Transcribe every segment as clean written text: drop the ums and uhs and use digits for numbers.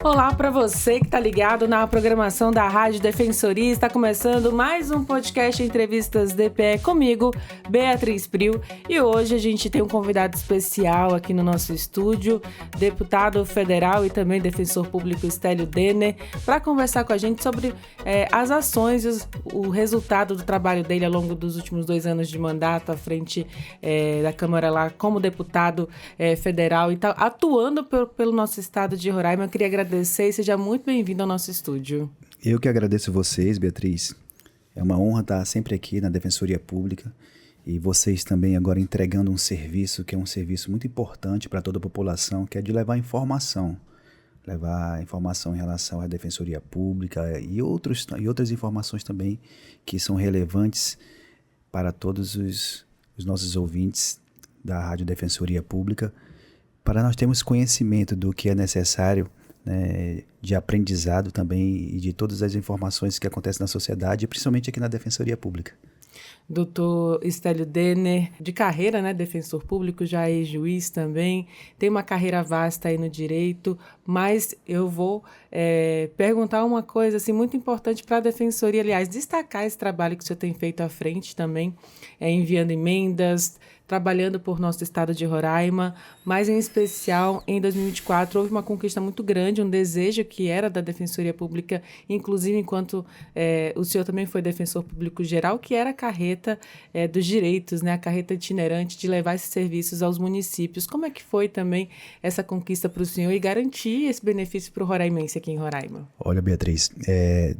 Olá para você que está ligado na programação da Rádio Defensoria. Está começando mais um podcast Entrevistas DPE comigo, Beatriz Priu. E hoje a gente tem um convidado especial aqui no nosso estúdio, deputado federal e também defensor público Stélio Denner, para conversar com a gente sobre as ações e o resultado do trabalho dele ao longo dos últimos 2 anos de mandato à frente da Câmara lá como deputado federal e tal, atuando pelo nosso estado de Roraima. Eu queria agradecer e seja muito bem-vindo ao nosso estúdio. Eu que agradeço vocês, Beatriz. É uma honra estar sempre aqui na Defensoria Pública e vocês também agora entregando um serviço que é um serviço muito importante para toda a população, que é de levar informação em relação à Defensoria Pública e outras informações também que são relevantes para todos os nossos ouvintes da Rádio Defensoria Pública, para nós termos conhecimento do que é necessário, né, de aprendizado também e de todas as informações que acontecem na sociedade, principalmente aqui na Defensoria Pública. Doutor Stélio Denner, de carreira, né, defensor público, já é juiz também, tem uma carreira vasta aí no direito, mas eu vou perguntar uma coisa assim, muito importante para a Defensoria, aliás, destacar esse trabalho que o senhor tem feito à frente também, enviando emendas, trabalhando por nosso estado de Roraima, mas em especial em 2024 houve uma conquista muito grande, um desejo que era da Defensoria Pública, inclusive enquanto o senhor também foi defensor público geral, que era a carreta dos direitos, né? A carreta itinerante de levar esses serviços aos municípios. Como é que foi também essa conquista para o senhor e garantir esse benefício para o roraimense aqui em Roraima? Olha, Beatriz,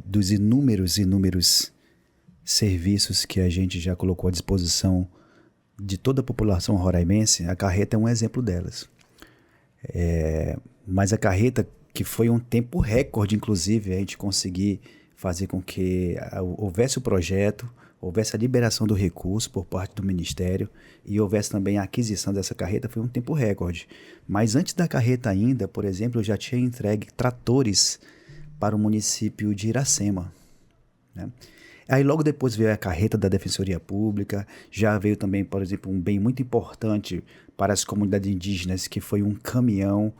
dos inúmeros serviços que a gente já colocou à disposição de toda a população roraimense, a carreta é um exemplo delas. Mas a carreta, que foi um tempo recorde, inclusive, a gente conseguir fazer com que houvesse o projeto, houvesse a liberação do recurso por parte do Ministério e houvesse também a aquisição dessa carreta, foi um tempo recorde. Mas antes da carreta ainda, por exemplo, eu já tinha entregue tratores para o município de Iracema, né? Aí logo depois veio a carreta da Defensoria Pública, já veio também, por exemplo, um bem muito importante para as comunidades indígenas, que foi um caminhão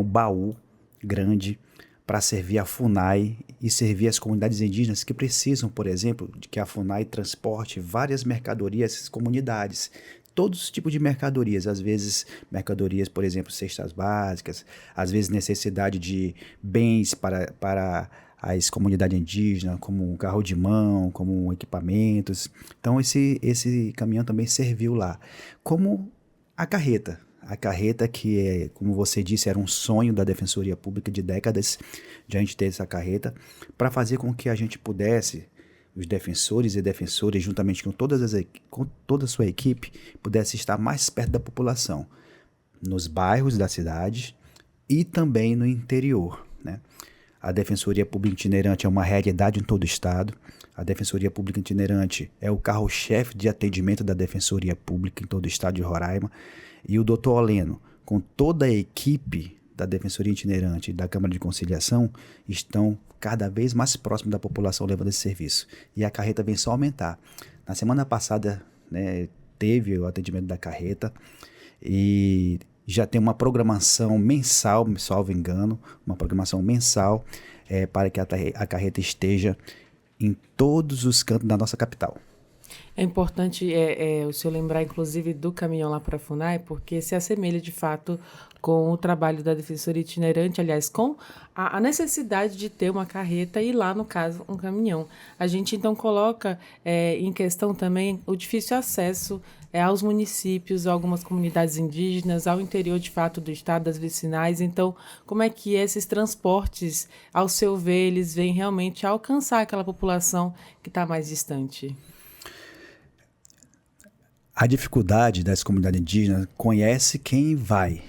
baú grande para servir a FUNAI e servir as comunidades indígenas que precisam, por exemplo, de que a FUNAI transporte várias mercadorias às comunidades. Todos os tipos de mercadorias, às vezes mercadorias, por exemplo, cestas básicas, às vezes necessidade de bens para as comunidades indígenas, como um carro de mão, como equipamentos. Então esse caminhão também serviu lá. Como a carreta que, como você disse, era um sonho da Defensoria Pública de décadas, de a gente ter essa carreta, para fazer com que a gente pudesse, os defensores e defensoras, juntamente com toda a sua equipe, pudesse estar mais perto da população, nos bairros da cidade e também no interior, né? A Defensoria Pública Itinerante é uma realidade em todo o estado. A Defensoria Pública Itinerante é o carro-chefe de atendimento da Defensoria Pública em todo o estado de Roraima. E o doutor Oleno, com toda a equipe da Defensoria Itinerante e da Câmara de Conciliação, estão cada vez mais próximos da população levando esse serviço. E a carreta vem só aumentar. Na semana passada, né, teve o atendimento da carreta e já tem uma programação mensal, salvo engano, uma programação mensal para que a carreta esteja em todos os cantos da nossa capital. É importante o senhor lembrar, inclusive, do caminhão lá para a FUNAI, porque se assemelha, de fato, com o trabalho da Defensoria Itinerante, aliás, com a necessidade de ter uma carreta e lá, no caso, um caminhão. A gente, então, coloca em questão também o difícil acesso aos municípios, a algumas comunidades indígenas, ao interior, de fato, do estado, das vicinais. Então, como é que esses transportes, ao seu ver, eles vêm realmente alcançar aquela população que está mais distante? A dificuldade das comunidades indígenas conhece quem vai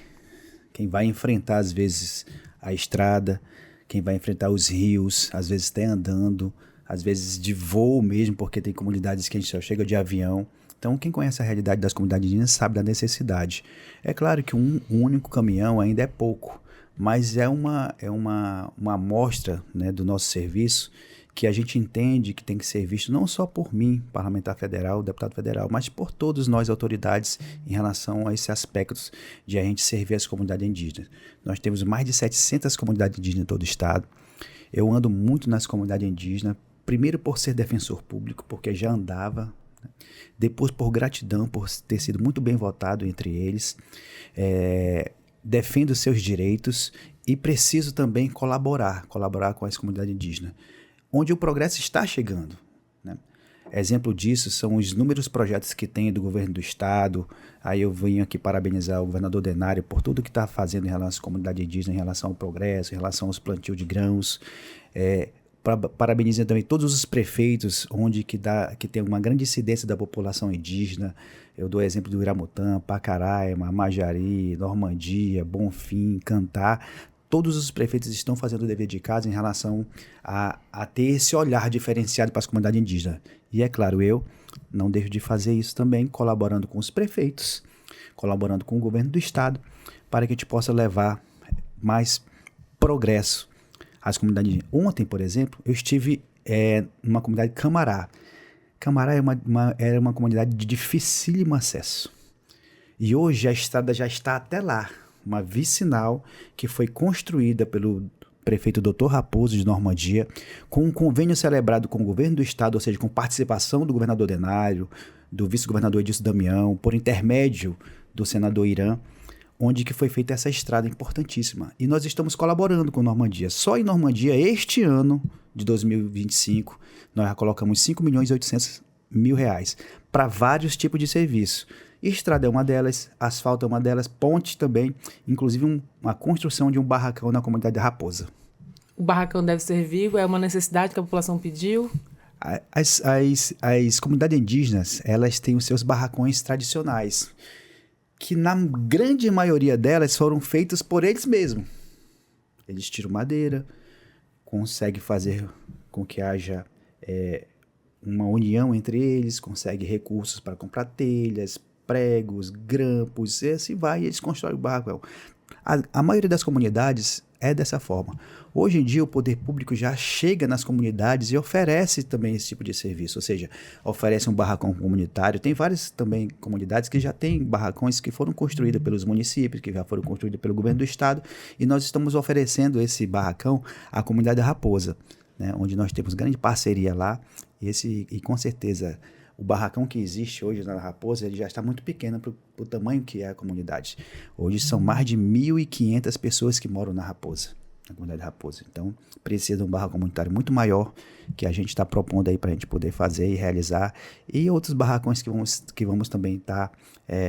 enfrentar, às vezes, a estrada, quem vai enfrentar os rios, às vezes até andando, às vezes de voo mesmo, porque tem comunidades que a gente só chega de avião. Então, quem conhece a realidade das comunidades indígenas sabe da necessidade. É claro que um único caminhão ainda é pouco, mas é uma amostra, né, do nosso serviço, que a gente entende que tem que ser visto não só por mim, parlamentar federal, deputado federal, mas por todos nós, autoridades, em relação a esses aspectos de a gente servir as comunidades indígenas. Nós temos mais de 700 comunidades indígenas em todo o estado. Eu ando muito nas comunidades indígenas, primeiro por ser defensor público, porque já andava, né? Depois por gratidão, por ter sido muito bem votado entre eles, defendo seus direitos e preciso também colaborar com as comunidades indígenas, onde o progresso está chegando, né? Exemplo disso são os inúmeros projetos que tem do governo do estado. Aí eu venho aqui parabenizar o governador Denário por tudo que está fazendo em relação às comunidades indígenas, em relação ao progresso, em relação aos plantios de grãos. Parabenizando também todos os prefeitos, onde que tem uma grande incidência da população indígena. Eu dou exemplo do Iramutã, Pacaraima, Majari, Normandia, Bonfim, Cantá. Todos os prefeitos estão fazendo o dever de casa em relação a ter esse olhar diferenciado para as comunidades indígenas. E é claro, eu não deixo de fazer isso também, colaborando com os prefeitos, colaborando com o governo do estado, para que a gente possa levar mais progresso às comunidades indígenas. Ontem, por exemplo, eu estive numa comunidade de Camará. Camará era uma comunidade de dificílimo acesso. E hoje a estrada já está até lá. Uma vicinal que foi construída pelo prefeito Dr. Raposo de Normandia, com um convênio celebrado com o governo do estado, ou seja, com participação do governador Denário, do vice-governador Edilson Damião, por intermédio do senador Irã, onde que foi feita essa estrada importantíssima. E nós estamos colaborando com Normandia. Só em Normandia, este ano de 2025, nós já colocamos R$5.800.000 para vários tipos de serviço. Estrada é uma delas, asfalto é uma delas, ponte também, inclusive uma construção de um barracão na comunidade de Raposa. O barracão deve ser vivo, é uma necessidade que a população pediu? As comunidades indígenas, elas têm os seus barracões tradicionais, que na grande maioria delas foram feitos por eles mesmos. Eles tiram madeira, conseguem fazer com que haja uma união entre eles, conseguem recursos para comprar telhas, pregos, grampos, e assim vai, e eles constroem o barracão. A maioria das comunidades é dessa forma. Hoje em dia o poder público já chega nas comunidades e oferece também esse tipo de serviço, ou seja, oferece um barracão comunitário. Tem várias também comunidades que já têm barracões que foram construídos pelos municípios, que já foram construídos pelo governo do estado, e nós estamos oferecendo esse barracão à comunidade da Raposa, né, onde nós temos grande parceria lá, e com certeza o barracão que existe hoje na Raposa, ele já está muito pequeno para o tamanho que é a comunidade. Hoje são mais de 1.500 pessoas que moram na Raposa, na comunidade de Raposa. Então, precisa de um barracão comunitário muito maior que a gente está propondo aí para a gente poder fazer e realizar. E outros barracões que vamos também estar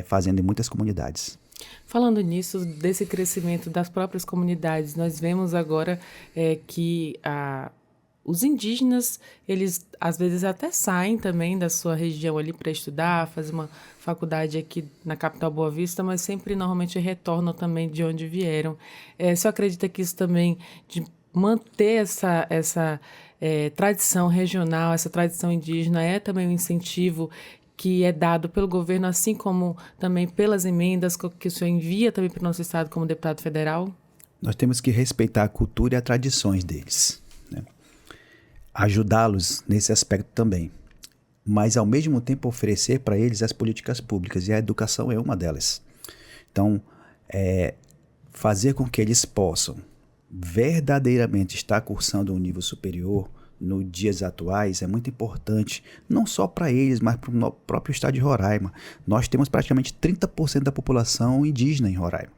fazendo em muitas comunidades. Falando nisso, desse crescimento das próprias comunidades, nós vemos agora que os indígenas, eles às vezes até saem também da sua região ali para estudar, fazer uma faculdade aqui na capital Boa Vista, mas sempre normalmente retornam também de onde vieram. Você acredita que isso também, de manter essa tradição regional, essa tradição indígena, é também um incentivo que é dado pelo governo, assim como também pelas emendas que o senhor envia também para o nosso estado como deputado federal? Nós temos que respeitar a cultura e as tradições deles, né? Ajudá-los nesse aspecto também, mas ao mesmo tempo oferecer para eles as políticas públicas, e a educação é uma delas. Então, fazer com que eles possam verdadeiramente estar cursando um nível superior nos dias atuais é muito importante, não só para eles, mas para o próprio estado de Roraima. Nós temos praticamente 30% da população indígena em Roraima,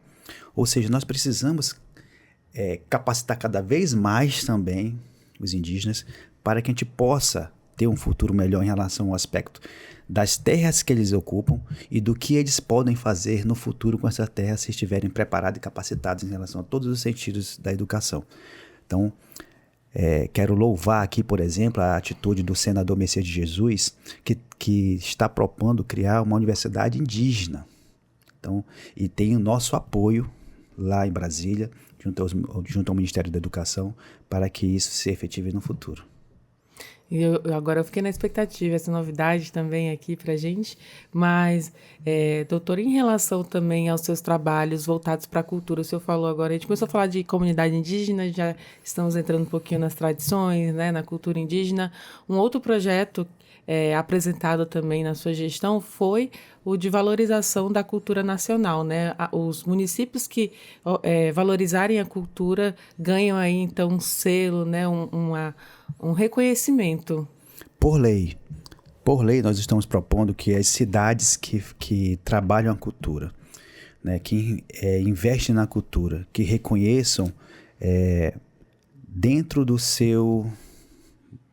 ou seja, nós precisamos capacitar cada vez mais também os indígenas, para que a gente possa ter um futuro melhor em relação ao aspecto das terras que eles ocupam e do que eles podem fazer no futuro com essas terras se estiverem preparados e capacitados em relação a todos os sentidos da educação. Então, quero louvar aqui, por exemplo, a atitude do senador Messias de Jesus, que está propondo criar uma universidade indígena. Então, e tem o nosso apoio lá em Brasília, junto ao Ministério da Educação, para que isso se efetive no futuro. E agora eu fiquei na expectativa, essa novidade também aqui para a gente, mas, doutor, em relação também aos seus trabalhos voltados para a cultura, o senhor falou agora, a gente começou a falar de comunidade indígena, já estamos entrando um pouquinho nas tradições, né, na cultura indígena. Um outro projeto apresentado também na sua gestão foi o de valorização da cultura nacional, né? Os municípios que valorizarem a cultura ganham aí, então, um selo, né, um reconhecimento. Por lei, nós estamos propondo que as cidades que trabalham a cultura, né, que investem na cultura, que reconheçam dentro do seu,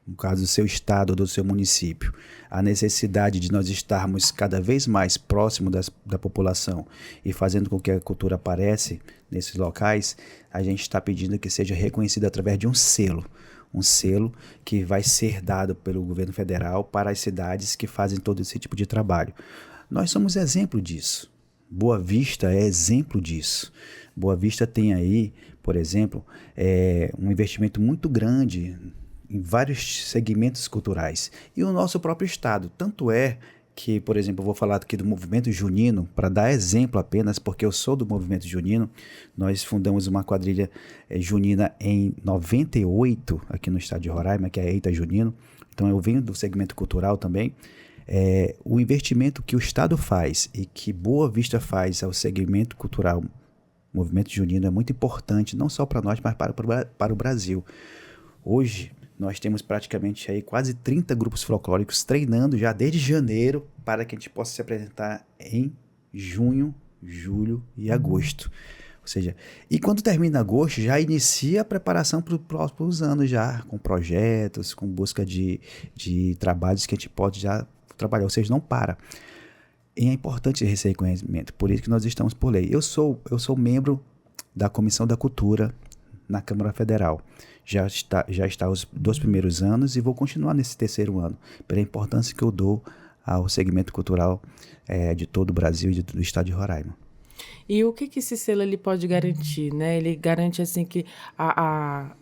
no caso do seu estado ou do seu município, a necessidade de nós estarmos cada vez mais próximo da população e fazendo com que a cultura apareça nesses locais, a gente está pedindo que seja reconhecido através de um selo que vai ser dado pelo governo federal para as cidades que fazem todo esse tipo de trabalho. Nós somos exemplo disso. Boa Vista é exemplo disso. Boa Vista tem aí, por exemplo, um investimento muito grande em vários segmentos culturais. E o nosso próprio estado. Tanto é que, por exemplo, eu vou falar aqui do movimento junino, para dar exemplo apenas, porque eu sou do movimento junino. Nós fundamos uma quadrilha junina em 98, aqui no estado de Roraima, que é a Eita Junino. Então eu venho do segmento cultural também. O investimento que o estado faz e que Boa Vista faz ao segmento cultural, o movimento junino, é muito importante, não só para nós, mas para o Brasil. Hoje, nós temos praticamente aí quase 30 grupos folclóricos treinando já desde janeiro para que a gente possa se apresentar em junho, julho e agosto. Ou seja, e quando termina agosto, já inicia a preparação para os próximos anos já, com projetos, com busca de trabalhos que a gente pode já trabalhar, ou seja, não para. E é importante esse reconhecimento, por isso que nós estamos por lei. Eu sou membro da Comissão da Cultura na Câmara Federal. Já está os 2 primeiros anos e vou continuar nesse 3º ano, pela importância que eu dou ao segmento cultural de todo o Brasil e do estado de Roraima. E o que esse selo ele pode garantir, né? Ele garante assim que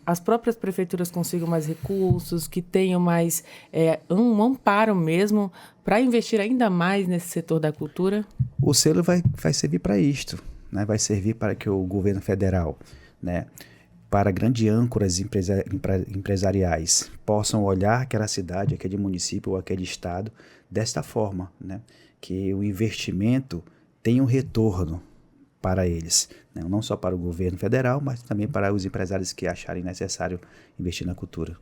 as próprias prefeituras consigam mais recursos, que tenham mais um amparo mesmo para investir ainda mais nesse setor da cultura? O selo vai servir para isto, né? Vai servir para que o governo federal, né, para grandes âncoras empresariais possam olhar aquela cidade, aquele município ou aquele estado desta forma, né? Que o investimento tenha um retorno para eles, né? Não só para o governo federal, mas também para os empresários que acharem necessário investir na cultura.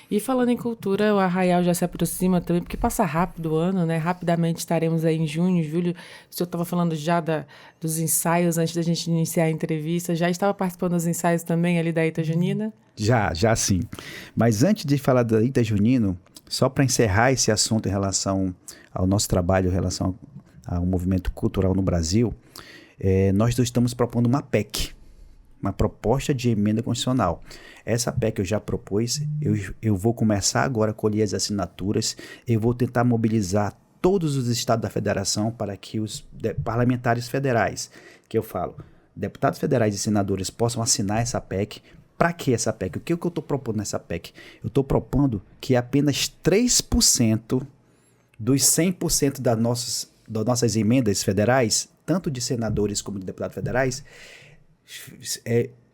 E falando em cultura, o Arraial já se aproxima também, porque passa rápido o ano, né? Rapidamente estaremos aí em junho, julho. O senhor estava falando já dos ensaios antes da gente iniciar a entrevista. Já estava participando dos ensaios também ali da Eita Junina? Já sim. Mas antes de falar da Eita Junino, só para encerrar esse assunto em relação ao nosso trabalho, em relação ao movimento cultural no Brasil, nós estamos propondo uma PEC, uma proposta de emenda constitucional. Essa PEC eu já propus, eu vou começar agora a colher as assinaturas, eu vou tentar mobilizar todos os estados da federação para que os parlamentares federais, que eu falo, deputados federais e senadores possam assinar essa PEC. Para que essa PEC? O que eu estou propondo nessa PEC? Eu estou propondo que apenas 3% dos 100% das nossas emendas federais, tanto de senadores como de deputados federais,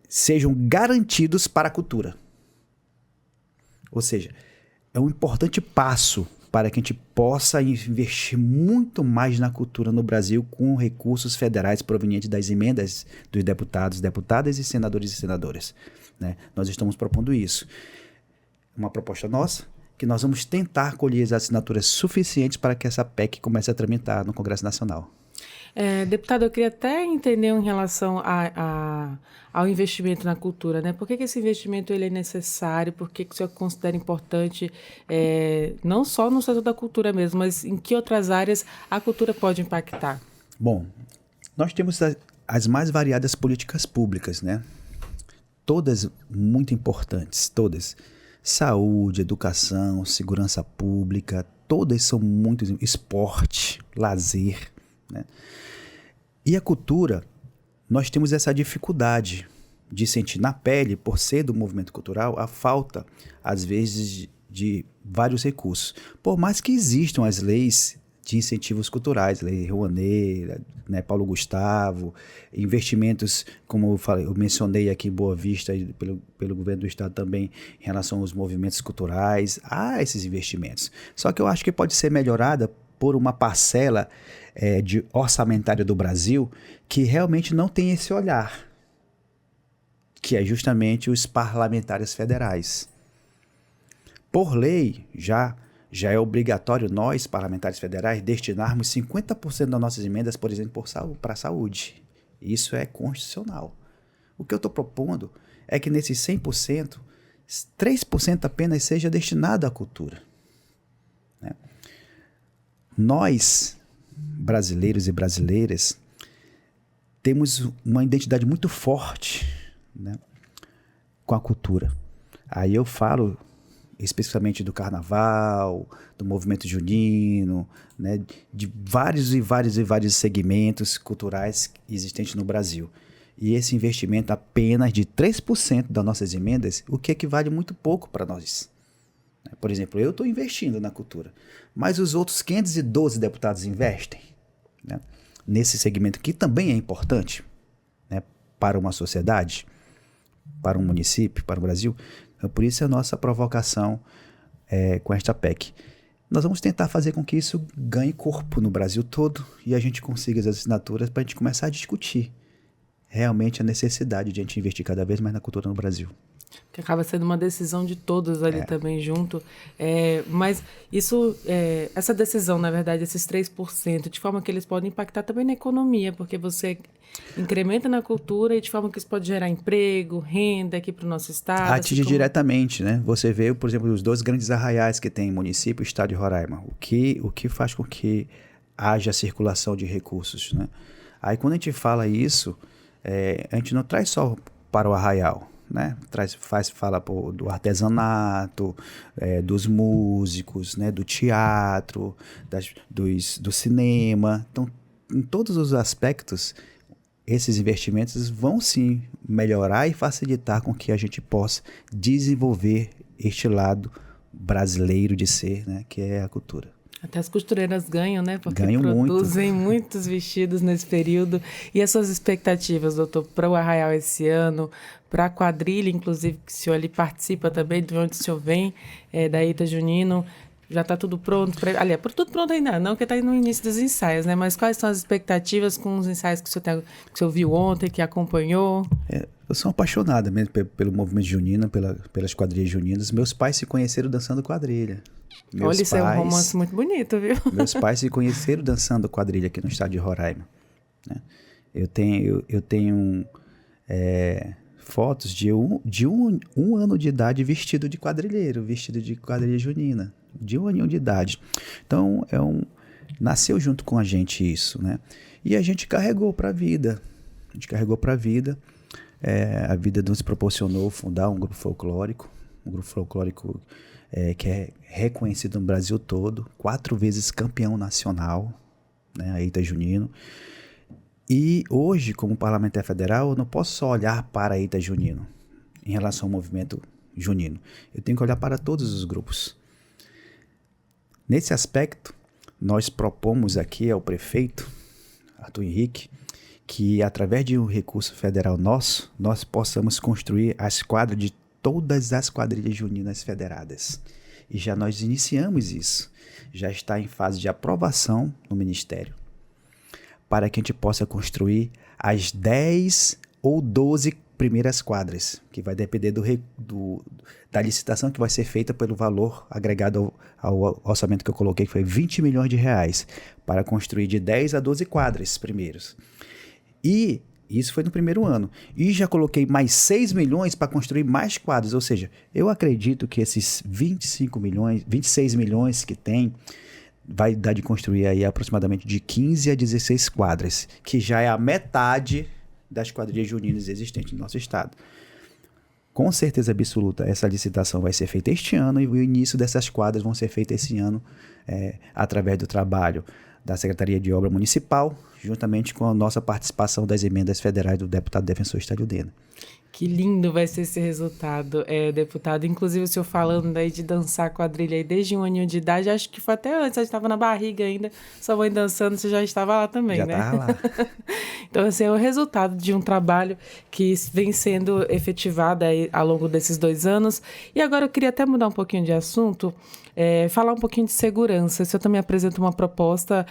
sejam garantidos para a cultura. Ou seja, é um importante passo para que a gente possa investir muito mais na cultura no Brasil com recursos federais provenientes das emendas dos deputados, deputadas e senadores, né? Nós estamos propondo isso. Uma proposta nossa, que nós vamos tentar colher as assinaturas suficientes para que essa PEC comece a tramitar no Congresso Nacional. Deputado, eu queria até entender em relação ao investimento na cultura, né? Por que esse investimento ele é necessário? Por que o senhor considera importante, não só no setor da cultura mesmo, mas em que outras áreas a cultura pode impactar? Bom, nós temos as mais variadas políticas públicas, né? Todas muito importantes, todas. Saúde, educação, segurança pública, todas são muito... Esporte, lazer, né? E a cultura, nós temos essa dificuldade de sentir na pele, por ser do movimento cultural, a falta, às vezes, de vários recursos. Por mais que existam as leis de incentivos culturais, Lei Rouanet, né, Paulo Gustavo, investimentos, como eu mencionei aqui em Boa Vista, pelo governo do estado também, em relação aos movimentos culturais, há esses investimentos. Só que eu acho que pode ser melhorada por uma parcela orçamentária do Brasil que realmente não tem esse olhar, que é justamente os parlamentares federais. Por lei, já é obrigatório nós, parlamentares federais, destinarmos 50% das nossas emendas, por exemplo, para a saúde. Isso é constitucional. O que eu estou propondo é que nesses 100%, 3% apenas seja destinado à cultura. Né? Nós, brasileiros e brasileiras, temos uma identidade muito forte, né, com a cultura. Aí eu falo especificamente do carnaval, do movimento junino, né, de vários segmentos culturais existentes no Brasil. E esse investimento apenas de 3% das nossas emendas, o que equivale muito pouco para nós. Por exemplo, eu estou investindo na cultura, mas os outros 512 deputados investem, né, nesse segmento que também é importante, né, para uma sociedade, para um município, para o Brasil. Então, por isso a nossa provocação com esta PEC. Nós vamos tentar fazer com que isso ganhe corpo no Brasil todo e a gente consiga as assinaturas para a gente começar a discutir realmente a necessidade de a gente investir cada vez mais na cultura no Brasil. Que acaba sendo uma decisão de todos ali também junto. Mas isso, essa decisão, na verdade, esses 3%, de forma que eles podem impactar também na economia, porque você incrementa na cultura e de forma que isso pode gerar emprego, renda aqui para o nosso estado. Atinge diretamente, né? Você vê, por exemplo, os 2 grandes arraiais que tem município e estado de Roraima. O que faz com que haja circulação de recursos, né? Aí quando a gente fala isso, a gente não traz só para o arraial, né? Fala do artesanato, dos músicos, né? Do teatro, do cinema. Então, em todos os aspectos, esses investimentos vão sim melhorar e facilitar com que a gente possa desenvolver este lado brasileiro de ser, né? Que é a cultura. Até as costureiras ganham, né? Porque ganham produzem muitos vestidos nesse período. E as suas expectativas, doutor, para o Arraial esse ano, para a quadrilha, inclusive, que o senhor ali participa também, de onde o senhor vem, da Eita Junino, já está tudo pronto? Aliás, tudo pronto ainda não, porque está no início dos ensaios, né? Mas quais são as expectativas com os ensaios que o senhor viu ontem, que acompanhou? Eu sou apaixonado mesmo pelo movimento junino, pelas quadrilhas juninas. Meus pais se conheceram dançando quadrilha. Olha, isso é um romance muito bonito, viu? Meus pais se conheceram dançando quadrilha aqui no estado de Roraima, né? Eu tenho fotos de um ano de idade vestido de quadrilha junina, de 1 aninho de idade. Então, nasceu junto com a gente isso, né? E a gente carregou para a vida. A vida nos proporcionou fundar um grupo folclórico, que é reconhecido no Brasil todo, 4 vezes campeão nacional, né, a Eita Junino. E hoje, como parlamentar federal, eu não posso só olhar para a Eita Junino em relação ao movimento junino. Eu tenho que olhar para todos os grupos. Nesse aspecto, nós propomos aqui ao prefeito, Arthur Henrique, que através de um recurso federal nosso, nós possamos construir as quadras de todas as quadrilhas juninas federadas. E já nós iniciamos isso. Já está em fase de aprovação no Ministério, para que a gente possa construir as 10 ou 12 primeiras quadras, que vai depender da licitação que vai ser feita pelo valor agregado ao orçamento que eu coloquei, que foi 20 milhões de reais, para construir de 10 a 12 quadras primeiros. E isso foi no primeiro ano. E já coloquei mais 6 milhões para construir mais quadros. Ou seja, eu acredito que esses 26 milhões que tem, vai dar de construir aí aproximadamente de 15 a 16 quadras, que já é a metade das quadrilhas juninas existentes no nosso estado. Com certeza absoluta, essa licitação vai ser feita este ano e o início dessas quadras vão ser feitas esse ano através do trabalho da Secretaria de Obra Municipal, juntamente com a nossa participação das emendas federais do deputado defensor Estélio Dene. Que lindo vai ser esse resultado, deputado. Inclusive, o senhor falando aí de dançar quadrilha aí desde 1 aninho de idade, acho que foi até antes, a gente estava na barriga ainda, sua mãe dançando, você já estava lá também, já né? Já estava lá. Então, assim, é o resultado de um trabalho que vem sendo efetivado aí ao longo desses 2 anos. E agora eu queria até mudar um pouquinho de assunto, falar um pouquinho de segurança. O senhor também apresenta uma proposta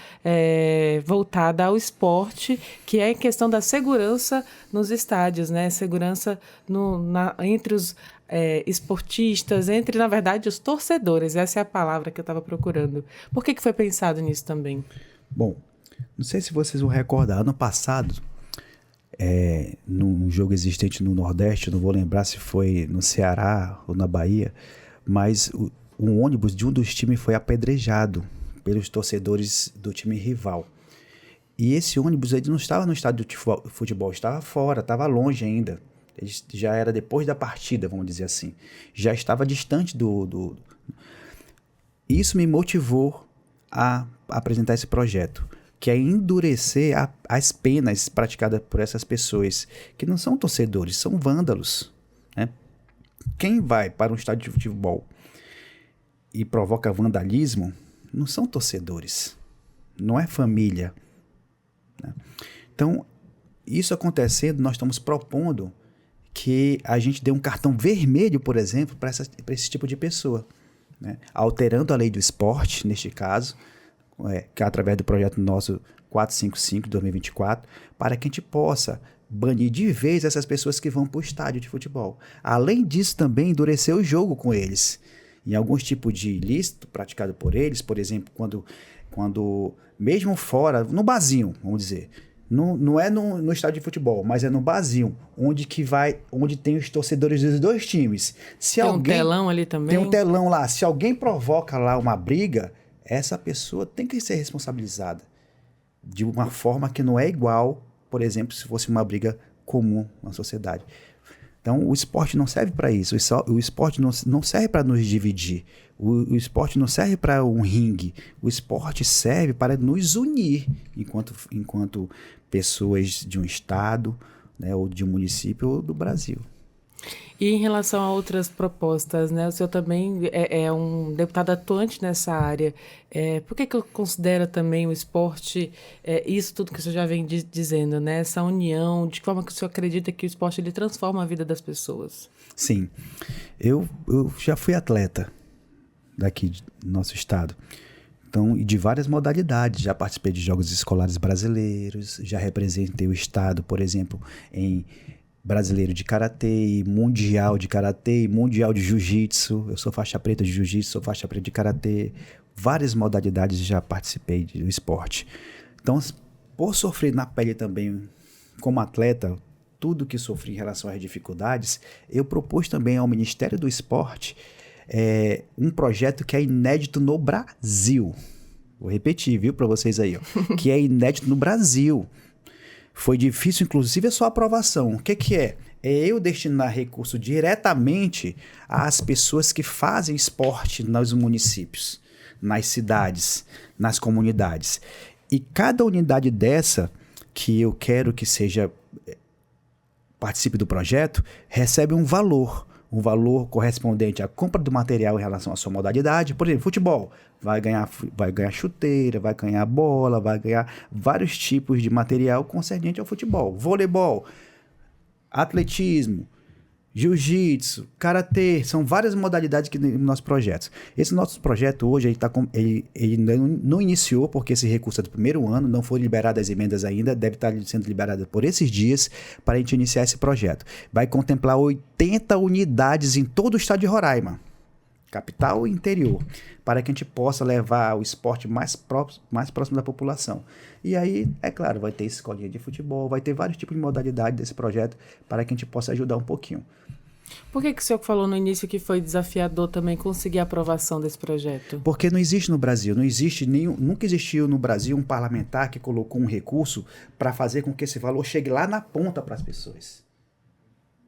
voltada ao esporte, que é a questão da segurança nos estádios, né? Segurança entre os esportistas, entre, na verdade, os torcedores. Essa é a palavra que eu estava procurando. Por que foi pensado nisso também? Bom, não sei se vocês vão recordar, ano passado, num jogo existente no Nordeste, não vou lembrar se foi no Ceará ou na Bahia, mas um ônibus de um dos times foi apedrejado pelos torcedores do time rival. E esse ônibus ele não estava no estádio de futebol, estava fora, estava longe ainda. Ele já era depois da partida, vamos dizer assim. Já estava distante do... Isso me motivou a apresentar esse projeto, que é endurecer as penas praticadas por essas pessoas, que não são torcedores, são vândalos, né? Quem vai para um estádio de futebol e provoca vandalismo, não são torcedores, não é família, né? Então, isso acontecendo, nós estamos propondo que a gente dê um cartão vermelho, por exemplo, para esse tipo de pessoa, né? Alterando a lei do esporte, neste caso, que é através do projeto nosso 455 de 2024, para que a gente possa banir de vez essas pessoas que vão para o estádio de futebol. Além disso, também endurecer o jogo com eles. Em alguns tipos de ilícito praticado por eles, por exemplo, quando mesmo fora, no barzinho, vamos dizer, não é no estádio de futebol, mas é no barzinho, onde tem os torcedores dos dois times. Tem um telão ali também? Tem um telão lá. Se alguém provoca lá uma briga, essa pessoa tem que ser responsabilizada de uma forma que não é igual, por exemplo, se fosse uma briga comum na sociedade. Então, o esporte não serve para isso. O esporte não serve para nos dividir. O esporte não serve para um ringue. O esporte serve para nos unir enquanto pessoas de um estado, né, ou de um município ou do Brasil. E em relação a outras propostas, né? O senhor também é um deputado atuante nessa área. Por que eu considero também o esporte, isso tudo que o senhor já vem dizendo, né? Essa união, de que forma que o senhor acredita que o esporte ele transforma a vida das pessoas? Sim. Eu já fui atleta daqui do nosso estado. Então, e de várias modalidades. Já participei de Jogos Escolares Brasileiros, já representei o estado, por exemplo, em brasileiro de karatê, mundial de karatê, mundial de jiu-jitsu. Eu sou faixa preta de jiu-jitsu, sou faixa preta de karatê. Várias modalidades já participei do esporte. Então, por sofrer na pele também como atleta, tudo que sofri em relação às dificuldades, eu propus também ao Ministério do Esporte um projeto que é inédito no Brasil. Vou repetir, viu, para vocês aí, ó, que é inédito no Brasil. Foi difícil, inclusive, a sua aprovação. O que é? É eu destinar recurso diretamente às pessoas que fazem esporte nos municípios, nas cidades, nas comunidades. E cada unidade dessa, que eu quero que participe do projeto, recebe um valor correspondente à compra do material em relação à sua modalidade. Por exemplo, futebol, vai ganhar chuteira, vai ganhar bola, vai ganhar vários tipos de material concernente ao futebol. Voleibol, atletismo, jiu-jitsu, karatê, são várias modalidades que nos nossos projetos. Esse nosso projeto hoje, ele não iniciou, porque esse recurso é do primeiro ano, não foi liberado as emendas ainda, deve estar sendo liberado por esses dias para a gente iniciar esse projeto. Vai contemplar 80 unidades em todo o estado de Roraima, capital e interior, para que a gente possa levar o esporte mais próximo da população. E aí, é claro, vai ter escolinha de futebol, vai ter vários tipos de modalidade desse projeto para que a gente possa ajudar um pouquinho. Por que o senhor falou no início que foi desafiador também conseguir a aprovação desse projeto? Porque não existe no Brasil, nunca existiu no Brasil um parlamentar que colocou um recurso para fazer com que esse valor chegue lá na ponta para as pessoas.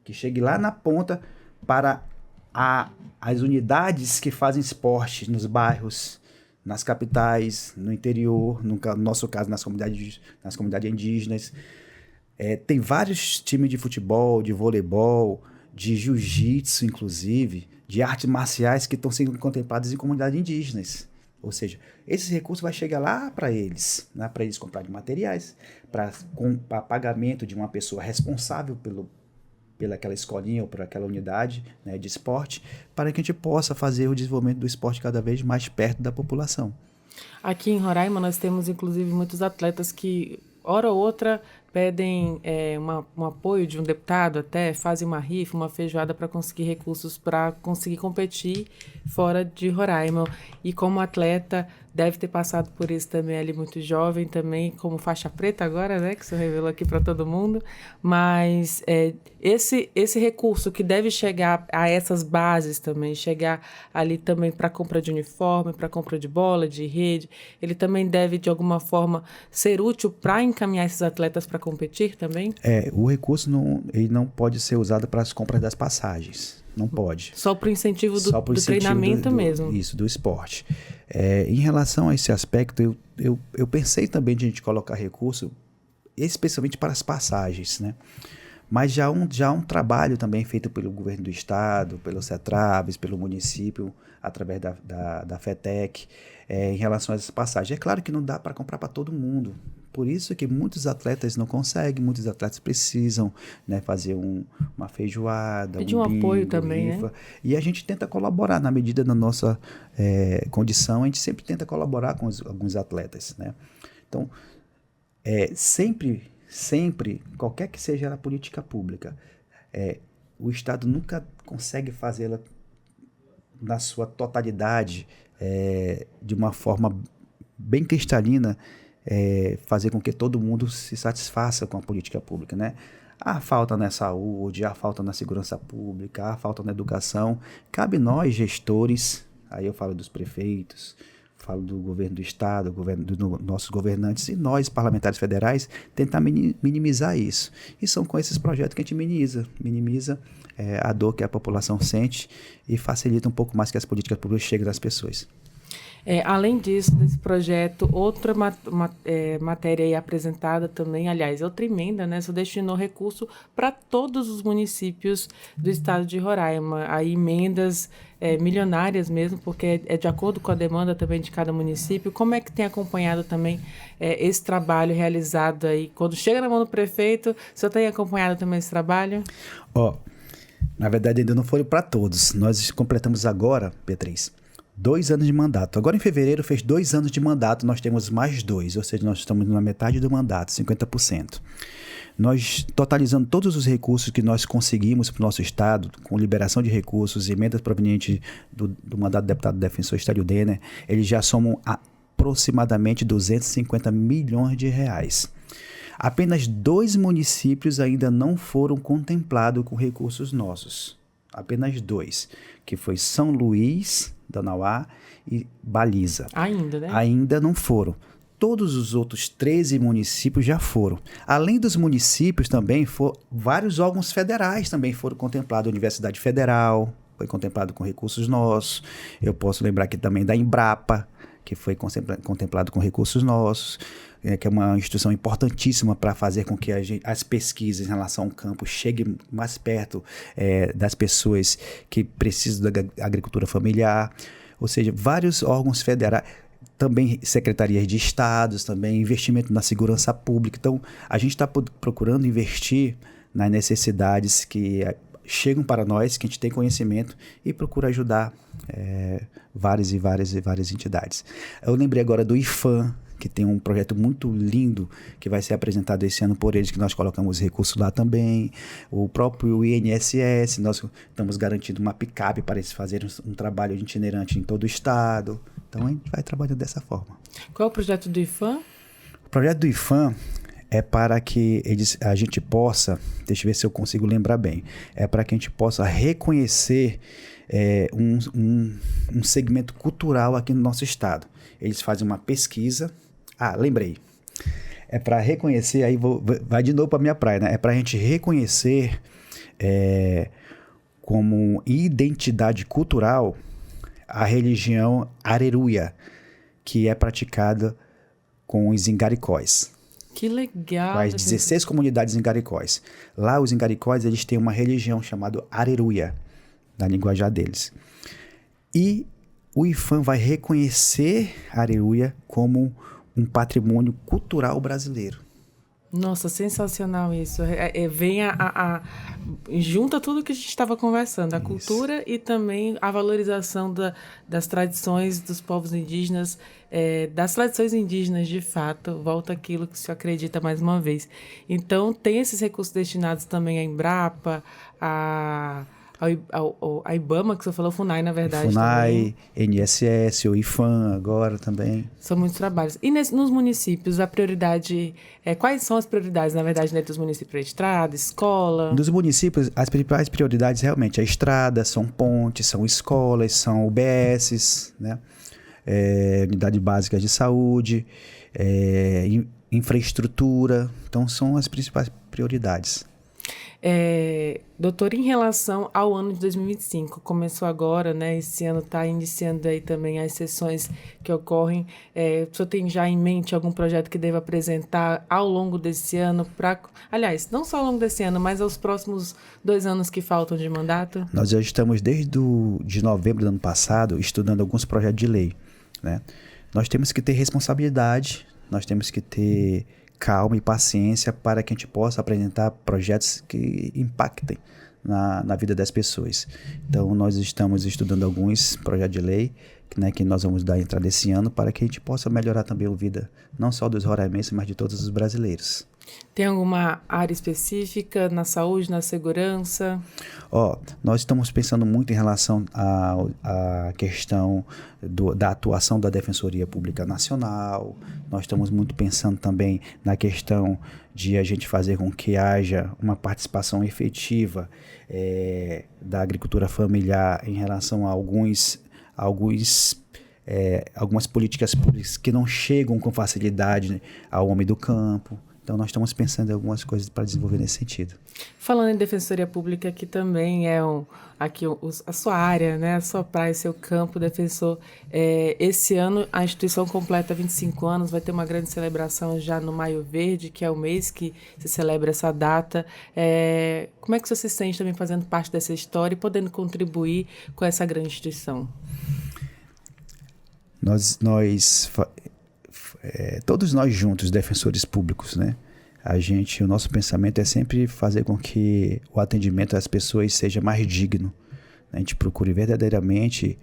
Que chegue lá na ponta para as unidades que fazem esporte nos bairros, nas capitais, no interior, no nosso caso, nas comunidades indígenas. Tem vários times de futebol, de voleibol, de jiu-jitsu, inclusive, de artes marciais que estão sendo contempladas em comunidades indígenas. Ou seja, esse recurso vai chegar lá para eles, né, para eles comprarem materiais, para pagamento de uma pessoa responsável pelaquela escolinha ou por aquela unidade, né, de esporte, para que a gente possa fazer o desenvolvimento do esporte cada vez mais perto da população. Aqui em Roraima nós temos inclusive muitos atletas que, hora ou outra, pedem um apoio de um deputado, até fazem uma rifa, uma feijoada para conseguir recursos para conseguir competir fora de Roraima. E como atleta, deve ter passado por isso também ali muito jovem, também como faixa preta agora, né, que você revelou aqui para todo mundo. Mas esse recurso que deve chegar a essas bases também, chegar ali também para compra de uniforme, para compra de bola, de rede, ele também deve, de alguma forma, ser útil para encaminhar esses atletas para competir também? O recurso ele não pode ser usado para as compras das passagens. Não pode. Só para o incentivo do treinamento mesmo. Isso, do esporte. Em relação a esse aspecto, eu pensei também de a gente colocar recurso, especialmente para as passagens, né? Mas já há um trabalho também feito pelo governo do estado, pelo CETRAVES, pelo município, através da FETEC, em relação a essas passagens. É claro que não dá para comprar para todo mundo. Por isso que muitos atletas não conseguem, muitos atletas precisam, né, fazer uma feijoada, pedir um apoio também, rifa, né? E a gente tenta colaborar na medida da nossa condição, a gente sempre tenta colaborar com alguns atletas, né? Então, sempre, qualquer que seja a política pública, o Estado nunca consegue fazê-la na sua totalidade, de uma forma bem cristalina, fazer com que todo mundo se satisfaça com a política pública, né? Há falta na saúde, há falta na segurança pública, há falta na educação. Cabe nós, gestores, aí eu falo dos prefeitos, falo do governo do estado, dos nossos governantes e nós, parlamentares federais, tentar minimizar isso. E são com esses projetos que a gente minimiza a dor que a população sente e facilita um pouco mais que as políticas públicas cheguem às pessoas. Além disso, desse projeto, outra matéria aí apresentada também, aliás, outra emenda, né, só destinou recurso para todos os municípios do estado de Roraima. Aí emendas milionárias mesmo, porque é de acordo com a demanda também de cada município. Como é que tem acompanhado também esse trabalho realizado aí? Quando chega na mão do prefeito, o senhor tem acompanhado também esse trabalho? Na verdade, ainda não foi para todos. Nós completamos agora, Beatriz, 2 anos de mandato. Agora em fevereiro fez 2 anos de mandato, nós temos mais 2, ou seja, nós estamos na metade do mandato, 50%. Nós, totalizando todos os recursos que nós conseguimos para o nosso estado, com liberação de recursos, emendas provenientes do mandato do deputado defensor Estélio Denner, eles já somam aproximadamente 250 milhões de reais. Apenas 2 municípios ainda não foram contemplados com recursos nossos. Apenas 2, que foi São Luís, Danauá e Baliza. Ainda, né? Ainda não foram. Todos os outros 13 municípios já foram. Além dos municípios também, vários órgãos federais também foram contemplados. A Universidade Federal foi contemplado com recursos nossos. Eu posso lembrar aqui também da Embrapa, que foi contemplado com recursos nossos, que é uma instituição importantíssima para fazer com que as pesquisas em relação ao campo cheguem mais perto das pessoas que precisam da agricultura familiar. Ou seja, vários órgãos federais, também secretarias de estados, também investimento na segurança pública. Então, a gente está procurando investir nas necessidades que chegam para nós, que a gente tem conhecimento e procura ajudar várias entidades. Eu lembrei agora do IFAM, que tem um projeto muito lindo que vai ser apresentado esse ano por eles, que nós colocamos recursos lá também. O próprio INSS, nós estamos garantindo uma picape para eles fazerem um trabalho itinerante em todo o estado. Então, a gente vai trabalhando dessa forma. Qual é o projeto do IFAM? O projeto do IFAM é para que a gente possa, deixa eu ver se eu consigo lembrar bem, é para que a gente possa reconhecer um segmento cultural aqui no nosso estado. Eles fazem uma pesquisa. Lembrei. É para reconhecer, aí vai de novo para a minha praia, né? É para a gente reconhecer como identidade cultural a religião Areruia, que é praticada com os ingaricóis. Que legal! Com as 16 comunidades ingaricóis. Lá, os ingaricóis, eles têm uma religião chamada Areruia, na linguajar deles. E o IPHAN vai reconhecer a Areruia como um patrimônio cultural brasileiro. Nossa, sensacional isso. Vem junta tudo que a gente estava conversando, a cultura e também a valorização das tradições dos povos indígenas, das tradições indígenas de fato, volta aquilo que se acredita mais uma vez. Então, tem esses recursos destinados também à Embrapa, a IBAMA, que você falou, FUNAI, na verdade. FUNAI, também. INSS, o IPHAN agora também. São muitos trabalhos. E nos municípios, a prioridade... quais são as prioridades, na verdade, dentro dos municípios? Estrada, escola? Nos municípios, as principais prioridades realmente é a estrada, são pontes, são escolas, são UBSs, né? Unidade básica de saúde, infraestrutura. Então, são as principais prioridades. Doutor, em relação ao ano de 2025, começou agora, né? Esse ano está iniciando aí também as sessões que ocorrem. O senhor tem já em mente algum projeto que deva apresentar ao longo desse ano? Aliás, não só ao longo desse ano, mas aos próximos 2 anos que faltam de mandato? Nós já estamos desde de novembro do ano passado estudando alguns projetos de lei, né? Nós temos que ter responsabilidade, nós temos que ter calma e paciência para que a gente possa apresentar projetos que impactem na vida das pessoas. Então, nós estamos estudando alguns projetos de lei, né, que nós vamos dar entrada esse ano para que a gente possa melhorar também a vida, não só dos roraimenses, mas de todos os brasileiros. Tem alguma área específica na saúde, na segurança? Nós estamos pensando muito em relação à questão da atuação da Defensoria Pública Nacional. Nós estamos muito pensando também na questão de a gente fazer com que haja uma participação efetiva da agricultura familiar em relação a algumas políticas públicas que não chegam com facilidade ao homem do campo. Então, nós estamos pensando em algumas coisas para desenvolver nesse sentido. Falando em Defensoria Pública, que também é a sua área, né? A sua praia, seu campo, defensor. Esse ano, a instituição completa 25 anos, vai ter uma grande celebração já no Maio Verde, que é o mês que se celebra essa data. Como é que você se sente também fazendo parte dessa história e podendo contribuir com essa grande instituição? Todos nós juntos, defensores públicos, né? O nosso pensamento é sempre fazer com que o atendimento às pessoas seja mais digno. A gente procure verdadeiramente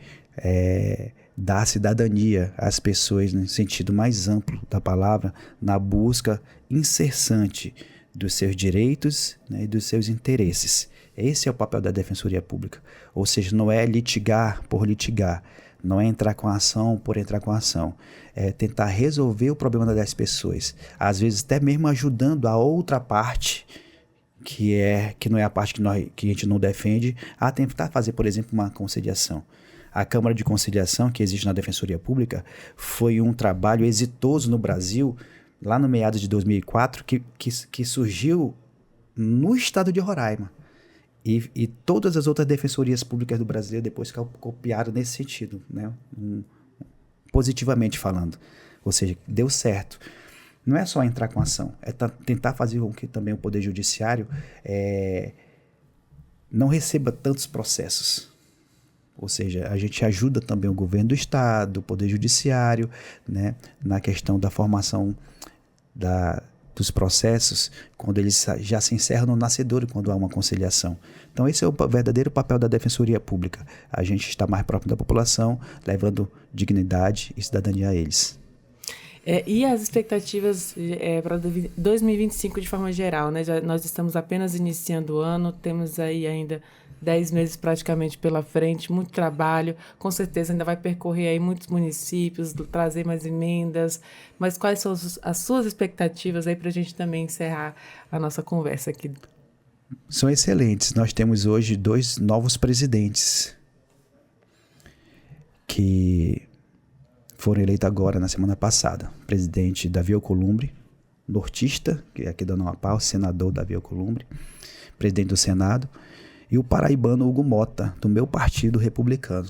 dar cidadania às pessoas no sentido mais amplo da palavra, na busca incessante dos seus direitos, né, e dos seus interesses. Esse é o papel da Defensoria Pública. Ou seja, não é litigar por litigar, não é entrar com a ação por entrar com a ação. É tentar resolver o problema das pessoas. Às vezes até mesmo ajudando a outra parte, que não é a parte que a gente não defende, a tentar fazer, por exemplo, uma conciliação. A Câmara de Conciliação, que existe na Defensoria Pública, foi um trabalho exitoso no Brasil, lá no meados de 2004, que surgiu no estado de Roraima. E todas as outras defensorias públicas do Brasil depois copiaram nesse sentido, né? Positivamente falando. Ou seja, deu certo. Não é só entrar com ação, é tentar fazer com que também o Poder Judiciário não receba tantos processos. Ou seja, a gente ajuda também o governo do Estado, o Poder Judiciário, né, na questão da formação dos processos, quando eles já se encerram no nascedouro, quando há uma conciliação. Então, esse é o verdadeiro papel da Defensoria Pública. A gente está mais próximo da população, levando dignidade e cidadania a eles. E as expectativas para 2025 de forma geral, né? Nós estamos apenas iniciando o ano, temos aí ainda 10 meses praticamente pela frente, muito trabalho, com certeza ainda vai percorrer aí muitos municípios, trazer mais emendas, mas quais são as suas expectativas aí para a gente também encerrar a nossa conversa aqui? São excelentes. Nós temos hoje 2 novos presidentes que foram eleitos agora na semana passada. O presidente Davi Alcolumbre, nortista, que é aqui da Amapá, o senador Davi Alcolumbre, presidente do Senado, e o paraibano Hugo Mota, do meu partido republicano.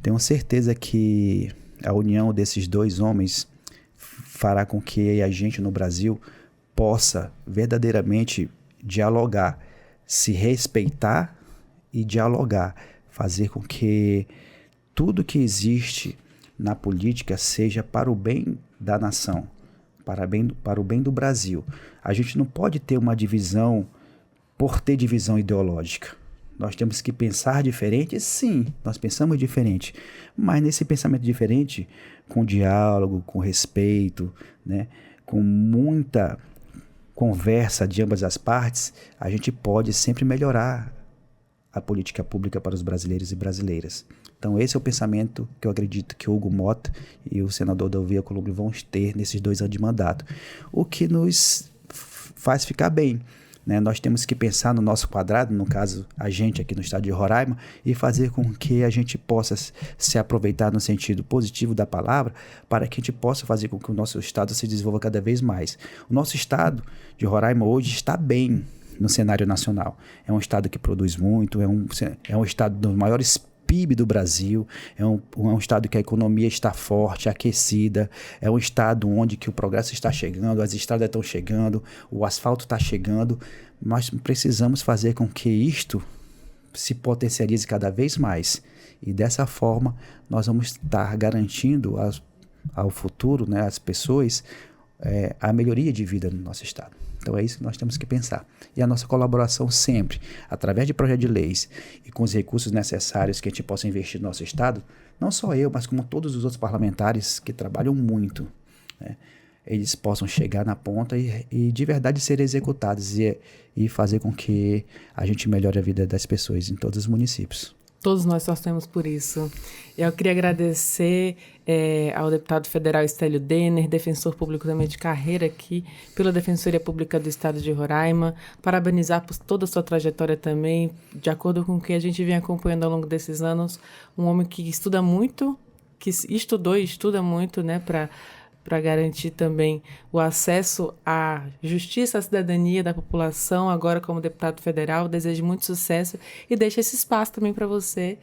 Tenho certeza que a união desses dois homens fará com que a gente no Brasil possa verdadeiramente dialogar, se respeitar e dialogar, fazer com que tudo que existe na política seja para o bem da nação, para o bem do Brasil. A gente não pode ter uma divisão por ter divisão ideológica. Nós temos que pensar diferente, sim, nós pensamos diferente, mas nesse pensamento diferente, com diálogo, com respeito, né, com muita conversa de ambas as partes, a gente pode sempre melhorar a política pública para os brasileiros e brasileiras. Então esse é o pensamento que eu acredito que o Hugo Mota e o senador Davi Alcolumbre vão ter nesses 2 anos de mandato, o que nos faz ficar bem. Nós temos que pensar no nosso quadrado, no caso a gente aqui no estado de Roraima, e fazer com que a gente possa se aproveitar no sentido positivo da palavra, para que a gente possa fazer com que o nosso estado se desenvolva cada vez mais. O nosso estado de Roraima hoje está bem no cenário nacional. É um estado que produz muito, é um estado dos maiores PIB do Brasil, é um estado que a economia está forte, aquecida, é um estado onde que o progresso está chegando, as estradas estão chegando, o asfalto está chegando. Nós precisamos fazer com que isto se potencialize cada vez mais, e dessa forma nós vamos estar garantindo ao futuro, né, às pessoas, a melhoria de vida no nosso estado. Então é isso que nós temos que pensar. E a nossa colaboração sempre, através de projetos de leis e com os recursos necessários que a gente possa investir no nosso estado, não só eu, mas como todos os outros parlamentares que trabalham muito, né, eles possam chegar na ponta e de verdade serem executados e fazer com que a gente melhore a vida das pessoas em todos os municípios. Todos nós torcemos por isso. Eu queria agradecer ao deputado federal Estélio Denner, defensor público também de carreira aqui, pela Defensoria Pública do Estado de Roraima, parabenizar por toda a sua trajetória também, de acordo com o que a gente vem acompanhando ao longo desses anos, um homem que estuda muito, que estudou e estuda muito, né, para garantir também o acesso à justiça, à cidadania da população, agora como deputado federal. Desejo muito sucesso e deixo esse espaço também para você,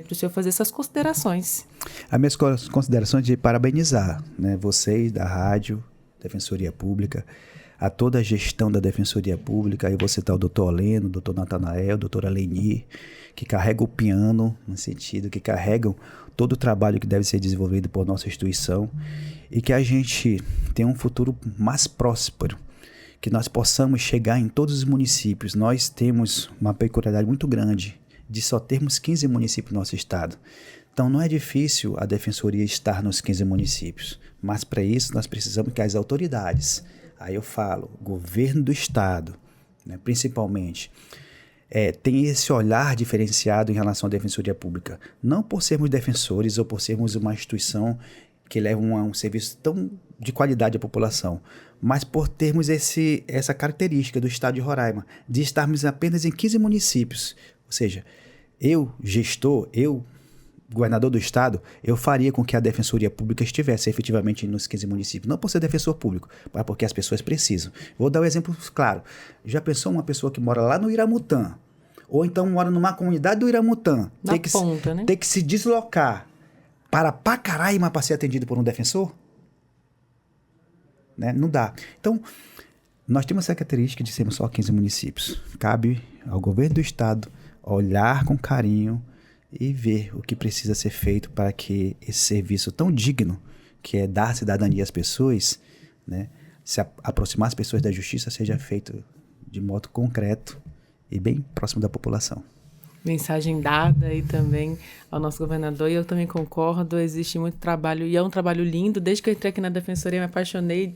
para o senhor fazer essas considerações. As minhas considerações de parabenizar, né, vocês da rádio, Defensoria Pública, a toda a gestão da Defensoria Pública, aí você está o doutor Oleno, o doutor Natanael, o doutor Aleni, que carregam o piano, no sentido, que carregam todo o trabalho que deve ser desenvolvido por nossa instituição, e que a gente tenha um futuro mais próspero, que nós possamos chegar em todos os municípios. Nós temos uma peculiaridade muito grande de só termos 15 municípios no nosso estado. Então não é difícil a Defensoria estar nos 15 municípios, mas para isso nós precisamos que as autoridades, aí eu falo, governo do estado, né, principalmente, tem esse olhar diferenciado em relação à Defensoria Pública. Não por sermos defensores ou por sermos uma instituição que leva um serviço tão de qualidade à população, mas por termos essa característica do estado de Roraima, de estarmos apenas em 15 municípios. Ou seja, eu, gestor, governador do estado, eu faria com que a Defensoria Pública estivesse efetivamente nos 15 municípios. Não por ser defensor público, mas porque as pessoas precisam. Vou dar um exemplo claro. Já pensou uma pessoa que mora lá no Iramutã, ou então mora numa comunidade do Iramutã, ter que se deslocar para Pacaraima para ser atendido por um defensor? Né? Não dá. Então, nós temos essa característica de sermos só 15 municípios. Cabe ao governo do estado olhar com carinho e ver o que precisa ser feito para que esse serviço tão digno, que é dar cidadania às pessoas, né, se aproximar as pessoas da justiça, seja feito de modo concreto e bem próximo da população. Mensagem dada aí também ao nosso governador, e eu também concordo, existe muito trabalho, e é um trabalho lindo. Desde que eu entrei aqui na Defensoria, me apaixonei.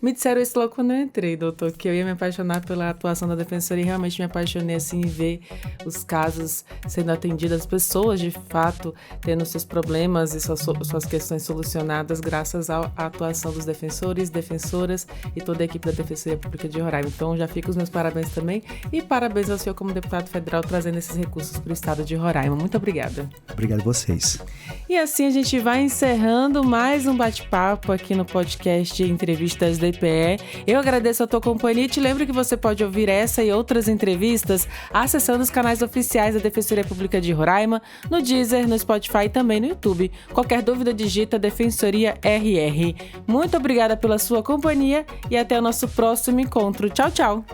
Me disseram isso logo quando eu entrei, doutor, que eu ia me apaixonar pela atuação da Defensoria, e realmente me apaixonei assim em ver os casos sendo atendidos, as pessoas de fato tendo seus problemas e suas questões solucionadas graças à atuação dos defensores, defensoras e toda a equipe da Defensoria Pública de Roraima. Então já fico os meus parabéns também, e parabéns ao senhor como deputado federal trazendo esses recursos Recursos para o Estado de Roraima. Muito obrigada. Obrigado a vocês. E assim a gente vai encerrando mais um bate-papo aqui no podcast Entrevistas DPE. Eu agradeço a tua companhia e te lembro que você pode ouvir essa e outras entrevistas acessando os canais oficiais da Defensoria Pública de Roraima, no Deezer, no Spotify e também no YouTube. Qualquer dúvida, digita Defensoria RR. Muito obrigada pela sua companhia e até o nosso próximo encontro. Tchau, tchau!